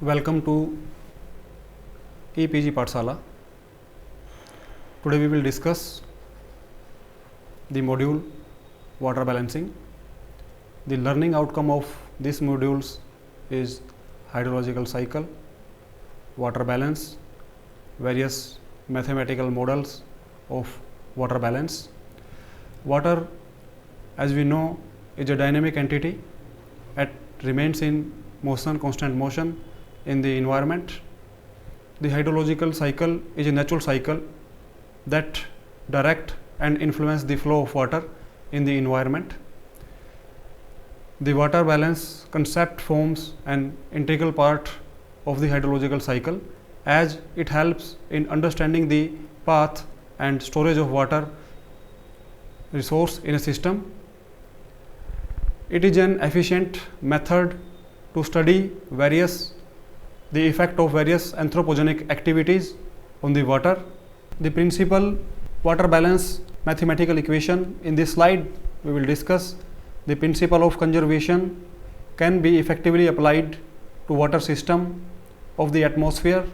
Welcome to EPG Pathshala. Today we will discuss the module water balancing. The learning outcome of these modules is hydrological cycle, water balance, various mathematical models of water balance. Water, as we know, is a dynamic entity. It remains in motion, constant motion in the environment. The hydrological cycle is a natural cycle that direct and influence the flow of water in the environment. The water balance concept forms an integral part of the hydrological cycle, as it helps in understanding the path and storage of water resource in a system. It is an efficient method to study the effect of various anthropogenic activities on the water. The principal water balance mathematical equation. In this slide we will discuss the principle of conservation can be effectively applied to water system of the atmosphere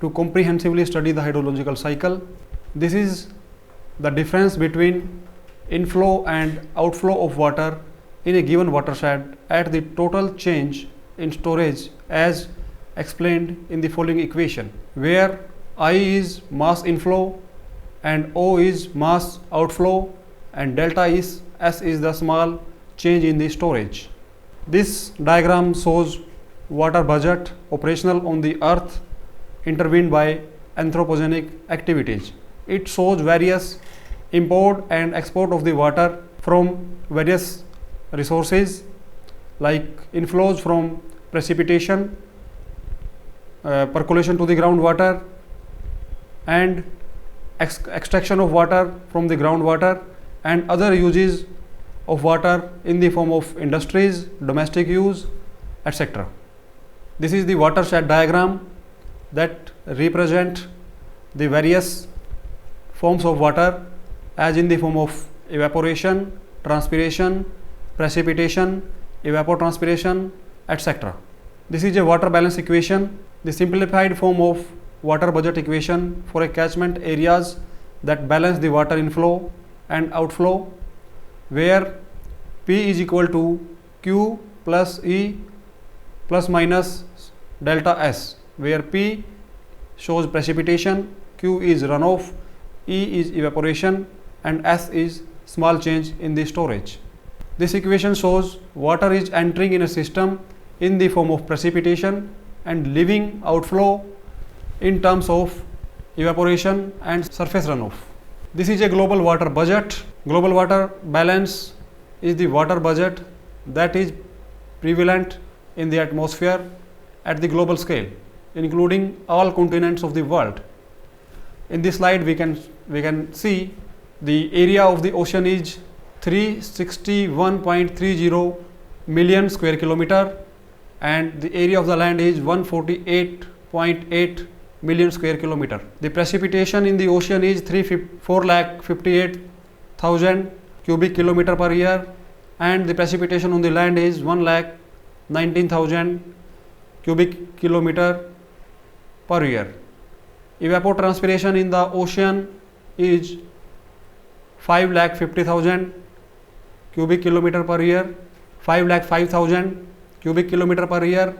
to comprehensively study the hydrological cycle. This is the difference between inflow and outflow of water in a given watershed at the total change in storage as explained in the following equation, where I is mass inflow and O is mass outflow and delta is S is the small change in the storage. This diagram shows water budget operational on the earth intervened by anthropogenic activities. It shows various import and export of the water from various resources like inflows from precipitation, percolation to the groundwater, and extraction of water from the groundwater, and other uses of water in the form of industries, domestic use, etc. This is the watershed diagram that represent the various forms of water as in the form of evaporation, transpiration, precipitation, evapotranspiration, etc. This is a water balance equation, the simplified form of water budget equation for a catchment areas that balance the water inflow and outflow, where P is equal to Q plus E plus minus delta S, where P shows precipitation, Q is runoff, E is evaporation, and S is small change in the storage. This equation shows water is entering in a system in the form of precipitation and leaving outflow in terms of evaporation and surface runoff. This is a global water budget. Global water balance is the water budget that is prevalent in the atmosphere at the global scale, including all continents of the world. In this slide we can see the area of the ocean is 361.30 million square kilometer and the area of the land is 148.8 million square kilometer. The precipitation in the ocean is 4,58,000 cubic kilometer per year and the precipitation on the land is 1,19,000 cubic kilometer per year. Evapotranspiration in the ocean is 5,50,000 cubic kilometer per year, 5,05,000 cubic kilometer per year,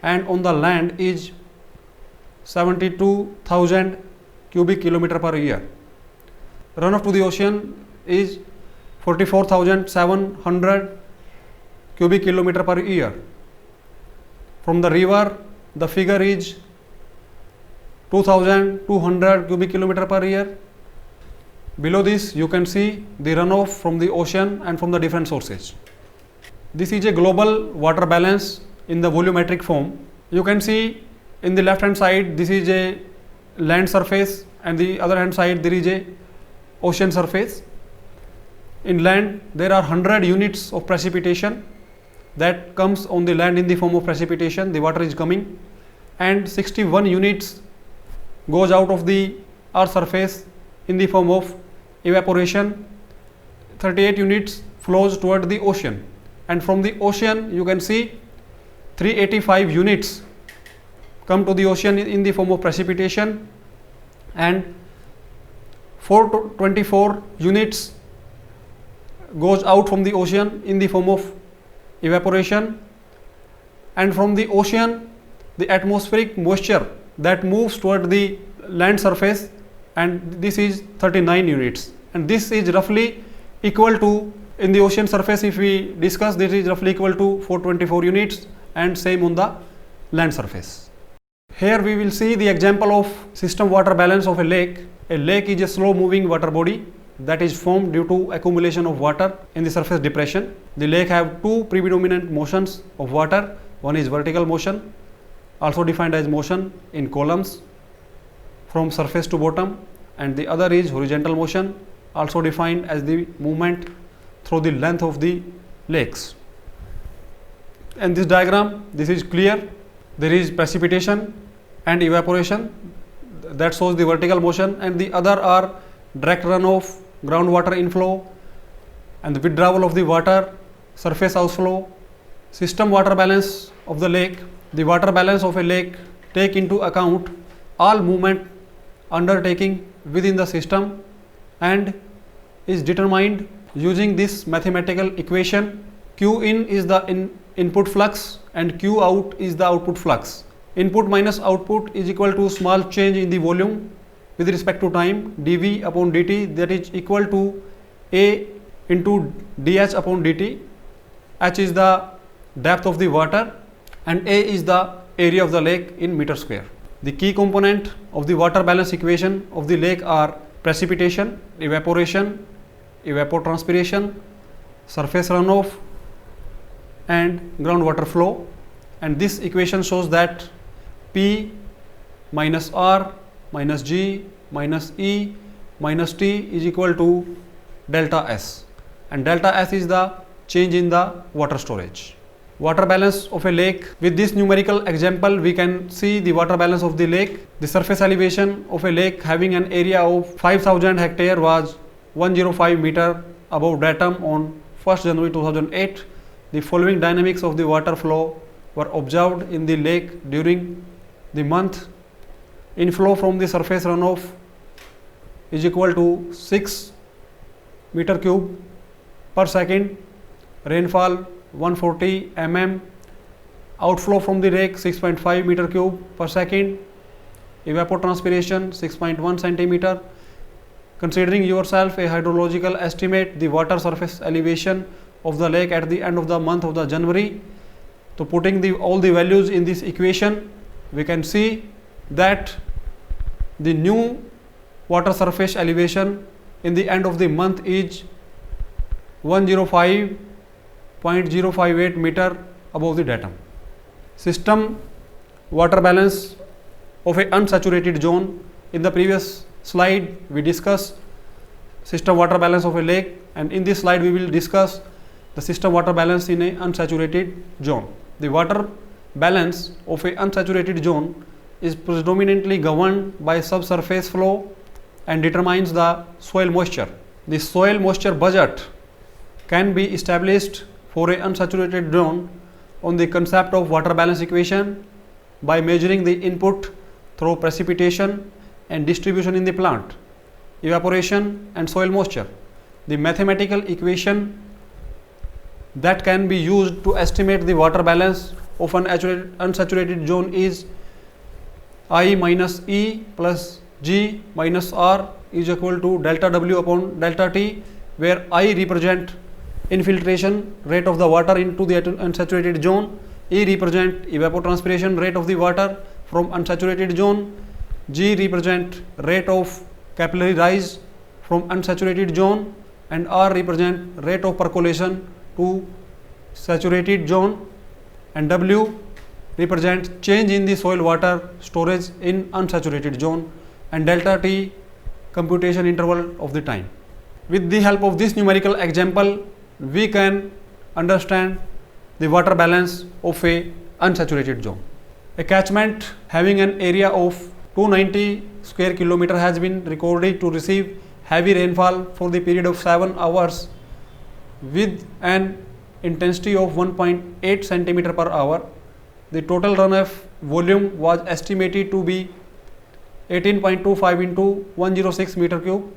and on the land is 72,000 cubic kilometer per year. Runoff to the ocean is 44,700 cubic kilometer per year. From the river, the figure is 2,200 cubic kilometer per year. Below this you can see the runoff from the ocean and from the different sources. This is a global water balance in the volumetric form. You can see in the left hand side this is a land surface and the other hand side there is a ocean surface. In land there are 100 units of precipitation that comes on the land in the form of precipitation, the water is coming, and 61 units goes out of the earth surface in the form of evaporation, 38 units flows toward the ocean, and from the ocean you can see 385 units come to the ocean in the form of precipitation, and 424 units goes out from the ocean in the form of evaporation, and from the ocean the atmospheric moisture that moves toward the land surface, and this is 39 units, and this is roughly equal to, in the ocean surface if we discuss, this is roughly equal to 424 units, and same on the land surface. Here we will see the example of system water balance of a lake. A lake is a slow moving water body that is formed due to accumulation of water in the surface depression. The lake have two predominant motions of water. One is vertical motion, also defined as motion in columns from surface to bottom, and the other is horizontal motion, also defined as the movement through the length of the lakes. In this diagram, this is clear. There is precipitation and evaporation, that shows the vertical motion, and the other are direct runoff, groundwater inflow, and the withdrawal of the water, surface outflow. System water balance of the lake. The water balance of a lake take into account all movement undertaking within the system and is determined using this mathematical equation. Q in is the input flux and Q out is the output flux. Input minus output is equal to small change in the volume with respect to time, dV upon dt, that is equal to A into dH upon dt. H is the depth of the water and A is the area of the lake in meter square. The key component of the water balance equation of the lake are precipitation, evaporation, evapotranspiration, surface runoff, and groundwater flow, and this equation shows that P minus R minus G minus E minus T is equal to delta S, and delta S is the change in the water storage. Water balance of a lake. With this numerical example, we can see the water balance of the lake. The surface elevation of a lake having an area of 5000 hectare was 105 meter above datum on 1st January 2008. The following dynamics of the water flow were observed in the lake during the month. Inflow from the surface runoff is equal to 6 meter cube per second. Rainfall 140 mm. Outflow from the lake 6.5 meter cube per second. Evapotranspiration 6.1 centimeter. Considering yourself a hydrological estimate the water surface elevation of the lake at the end of the month of the January. So putting all the values in this equation, we can see that the new water surface elevation in the end of the month is 105.058 meter above the datum. System water balance of a unsaturated zone. In the previous slide we discussed system water balance of a lake, and in this slide we will discuss the system water balance in a unsaturated zone. The water balance of a unsaturated zone is predominantly governed by subsurface flow and determines the soil moisture. The soil moisture budget can be established for a unsaturated zone on the concept of water balance equation by measuring the input through precipitation and distribution in the plant, evaporation and soil moisture. The mathematical equation that can be used to estimate the water balance of an unsaturated zone is I minus E plus G minus R is equal to delta W upon delta T, where I represent infiltration rate of the water into the unsaturated zone, E represent evapotranspiration rate of the water from unsaturated zone, G represent rate of capillary rise from unsaturated zone, and R represent rate of percolation to saturated zone, and W represent change in the soil water storage in unsaturated zone, and delta T computation interval of the time. With the help of this numerical example, we can understand the water balance of a unsaturated zone. A catchment having an area of 290 square kilometer has been recorded to receive heavy rainfall for the period of 7 hours with an intensity of 1.8 centimeter per hour. the total runoff volume was estimated to be 18.25 into 106 meter cube.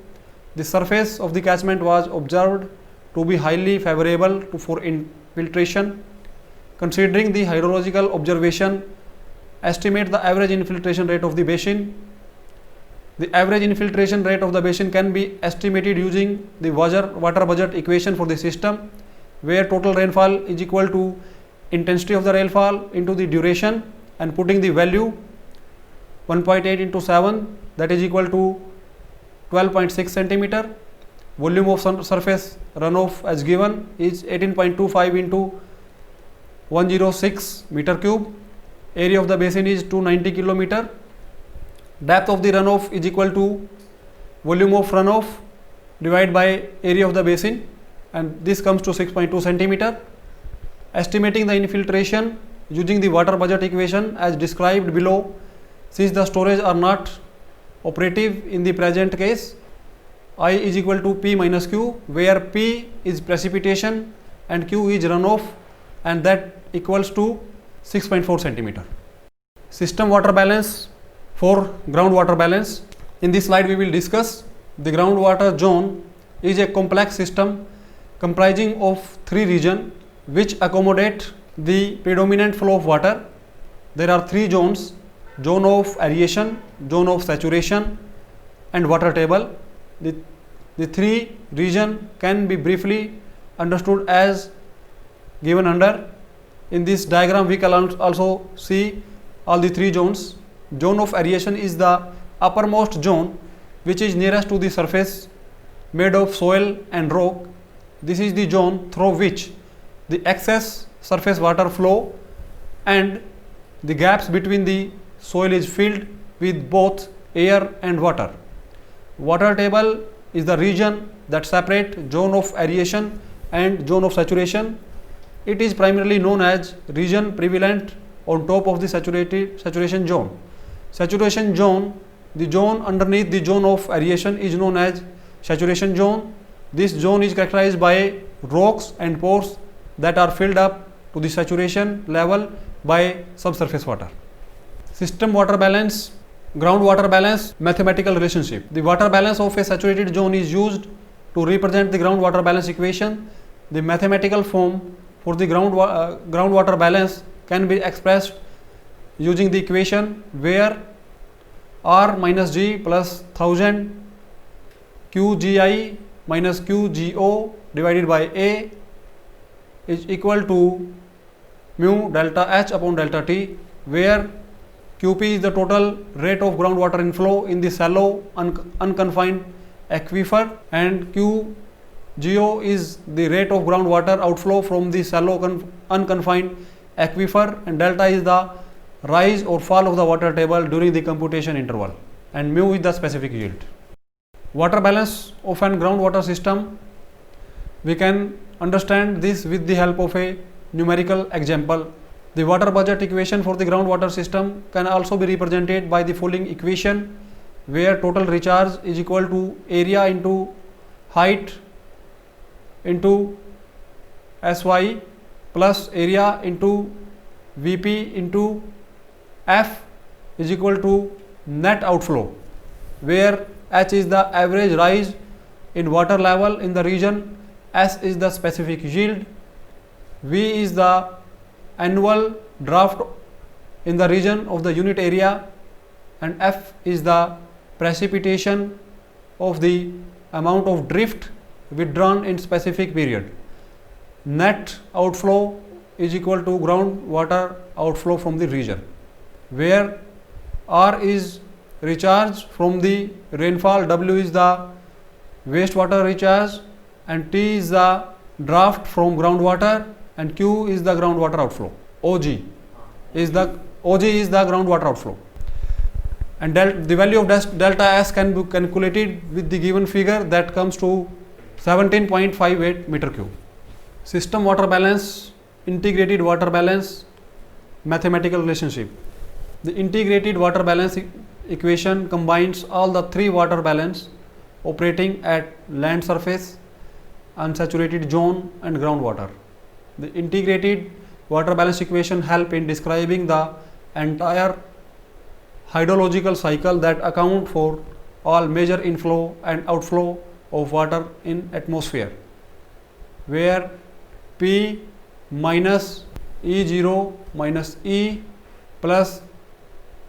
The surface of the catchment was observed to be highly favorable for infiltration. Considering the hydrological observation, estimate the average infiltration rate of the basin. The average infiltration rate of the basin can be estimated using the water budget equation for the system, where total rainfall is equal to intensity of the rainfall into the duration, and putting the value 1.8 into 7, that is equal to 12.6 centimeter. Volume of surface runoff as given is 18.25 into 106 meter cube. Area of the basin is 290 kilometer. Depth of the runoff is equal to volume of runoff divided by area of the basin, and this comes to 6.2 centimeter. Estimating the infiltration using the water budget equation as described below, since the storage are not operative in the present case, I is equal to P minus Q, where P is precipitation and Q is runoff, and that equals to 6.4 centimeter. System water balance for groundwater balance. In this slide we will discuss the groundwater zone is a complex system comprising of three regions which accommodate the predominant flow of water. There are three zones: zone of aeration, zone of saturation, and water table. The three regions can be briefly understood as given under. In this diagram we can also see all the three zones. Zone of aeration is the uppermost zone which is nearest to the surface, made of soil and rock. This is the zone through which the excess surface water flow and the gaps between the soil is filled with both air and water. Water table is the region that separate zone of aeration and zone of saturation. It is primarily known as region prevalent on top of the saturation zone. Saturation zone, the zone underneath the zone of aeration, is known as saturation zone. This zone is characterized by rocks and pores that are filled up to the saturation level by subsurface water. System water balance, groundwater balance, mathematical relationship. The water balance of a saturated zone is used to represent the groundwater balance equation. The mathematical form for the groundwater balance can be expressed using the equation where R minus G plus 1000 QGI minus QGO divided by A is equal to mu delta H upon delta T, where QP is the total rate of groundwater inflow in the shallow unconfined aquifer, and QGO is the rate of groundwater outflow from the shallow unconfined aquifer, and delta is the rise or fall of the water table during the computation interval, and mu is the specific yield. Water balance of an groundwater system, we can understand this with the help of a numerical example. The water budget equation for the groundwater system can also be represented by the following equation, where total recharge is equal to area into height into SY plus area into VP into F is equal to net outflow, where H is the average rise in water level in the region, S is the specific yield, V is the annual draft in the region of the unit area, and F is the precipitation of the amount of drift withdrawn in specific period. Net outflow is equal to groundwater outflow from the region, where R is recharge from the rainfall, W is the wastewater recharge, and T is the draft from groundwater, and Q is the groundwater outflow. OG is the groundwater outflow, and the value of delta S can be calculated with the given figure that comes to 17.58 meter cube. System water balance, integrated water balance, mathematical relationship. The integrated water balance equation combines all the three water balance operating at land surface, unsaturated zone, and groundwater. The integrated water balance equation help in describing the entire hydrological cycle that account for all major inflow and outflow of water in atmosphere, where P minus E0 minus E plus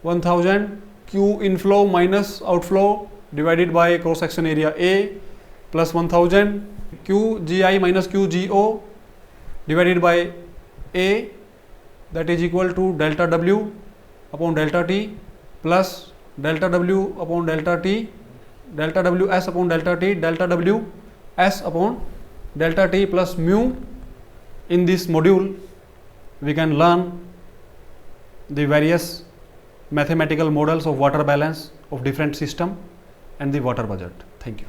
1000 Q inflow minus outflow divided by cross section area A plus 1000 QGI minus QGO divided by A, that is equal to delta W upon delta T plus delta W upon delta T, delta WS upon delta T, delta WS upon delta T plus mu. In this module we can learn the various mathematical models of water balance of different system and the water budget. Thank you.